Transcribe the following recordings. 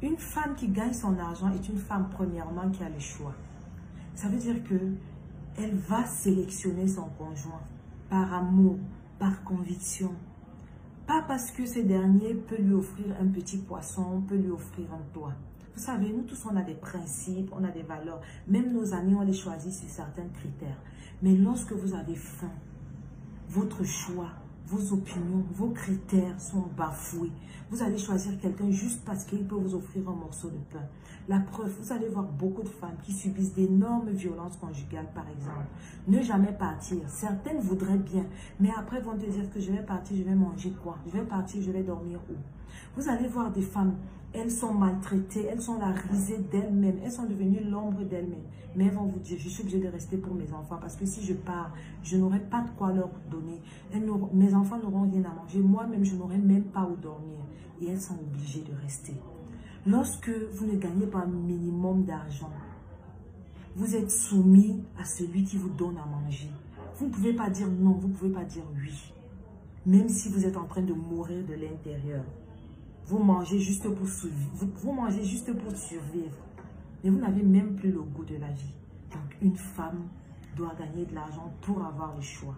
Une femme qui gagne son argent est une femme, premièrement, qui a le choix. Ça veut dire que elle va sélectionner son conjoint par amour, par conviction. Pas parce que ce dernier peut lui offrir un petit poisson, peut lui offrir un toit. Vous savez, nous tous, on a des principes, on a des valeurs. Même nos amis, on les choisit sur certains critères. Mais lorsque vous avez faim, votre choix, vos opinions, vos critères sont bafoués. Vous allez choisir quelqu'un juste parce qu'il peut vous offrir un morceau de pain. La preuve, vous allez voir beaucoup de femmes qui subissent d'énormes violences conjugales, par exemple. Ne jamais partir. Certaines voudraient bien, mais après vont te dire que je vais partir, je vais manger quoi? Je vais partir, je vais dormir où? Vous allez voir des femmes, elles sont maltraitées, elles sont la risée d'elles-mêmes, elles sont devenues l'ombre d'elles-mêmes. Mais elles vont vous dire, je suis obligée de rester pour mes enfants parce que si je pars, je n'aurai pas de quoi leur donner. Mes enfants n'auront rien à manger, moi-même, je n'aurai même pas où dormir. Et elles sont obligées de rester. Lorsque vous ne gagnez pas un minimum d'argent, vous êtes soumis à celui qui vous donne à manger. Vous ne pouvez pas dire non, vous ne pouvez pas dire oui. Même si vous êtes en train de mourir de l'intérieur. Vous mangez juste pour survivre. Vous mangez juste pour survivre. Mais vous n'avez même plus le goût de la vie. Donc, une femme doit gagner de l'argent pour avoir le choix.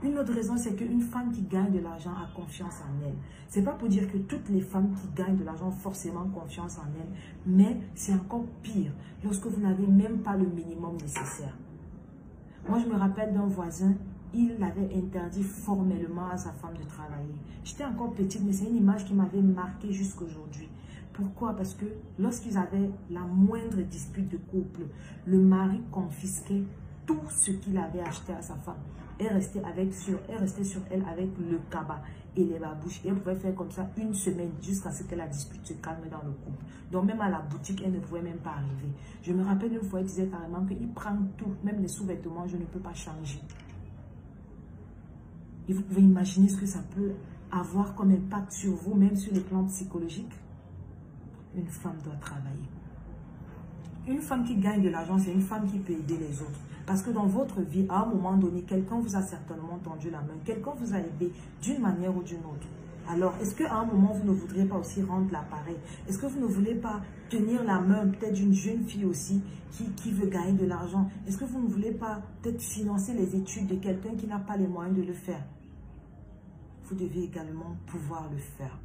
Une autre raison, c'est qu'une femme qui gagne de l'argent a confiance en elle. Ce n'est pas pour dire que toutes les femmes qui gagnent de l'argent ont forcément confiance en elles. Mais c'est encore pire lorsque vous n'avez même pas le minimum nécessaire. Moi, je me rappelle d'un voisin. Il avait interdit formellement à sa femme de travailler. J'étais encore petite, mais c'est une image qui m'avait marquée jusqu'aujourd'hui. Pourquoi? Parce que lorsqu'ils avaient la moindre dispute de couple, le mari confisquait tout ce qu'il avait acheté à sa femme. Elle restait sur elle avec le cabas et les babouches. Et elle pouvait faire comme ça une semaine jusqu'à ce que la dispute se calme dans le couple. Donc même à la boutique, elle ne pouvait même pas arriver. Je me rappelle une fois, elle disait carrément qu'il prend tout, même les sous-vêtements, je ne peux pas changer. Et vous pouvez imaginer ce que ça peut avoir comme impact sur vous, même sur le plan psychologique. Une femme doit travailler. Une femme qui gagne de l'argent, c'est une femme qui peut aider les autres. Parce que dans votre vie, à un moment donné, quelqu'un vous a certainement tendu la main. Quelqu'un vous a aidé d'une manière ou d'une autre. Alors, est-ce qu'à un moment, vous ne voudriez pas aussi rendre l'appareil? Est-ce que vous ne voulez pas tenir la main peut-être d'une jeune fille aussi qui veut gagner de l'argent? Est-ce que vous ne voulez pas peut-être financer les études de quelqu'un qui n'a pas les moyens de le faire? Vous devez également pouvoir le faire.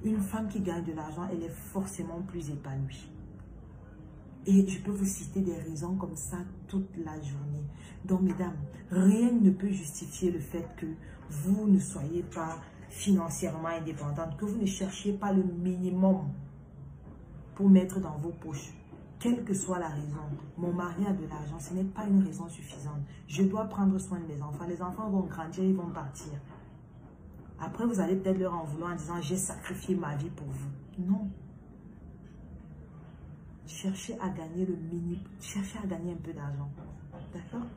Une femme qui gagne de l'argent, elle est forcément plus épanouie. Et je peux vous citer des raisons comme ça toute la journée. Donc, mesdames, rien ne peut justifier le fait que vous ne soyez pas financièrement indépendante, que vous ne cherchiez pas le minimum pour mettre dans vos poches. Quelle que soit la raison, mon mari a de l'argent, ce n'est pas une raison suffisante. Je dois prendre soin de mes enfants. Les enfants vont grandir, ils vont partir. Après, vous allez peut-être leur en vouloir en disant, j'ai sacrifié ma vie pour vous. Non. Cherchez à gagner le minimum, cherchez à gagner un peu d'argent. D'accord?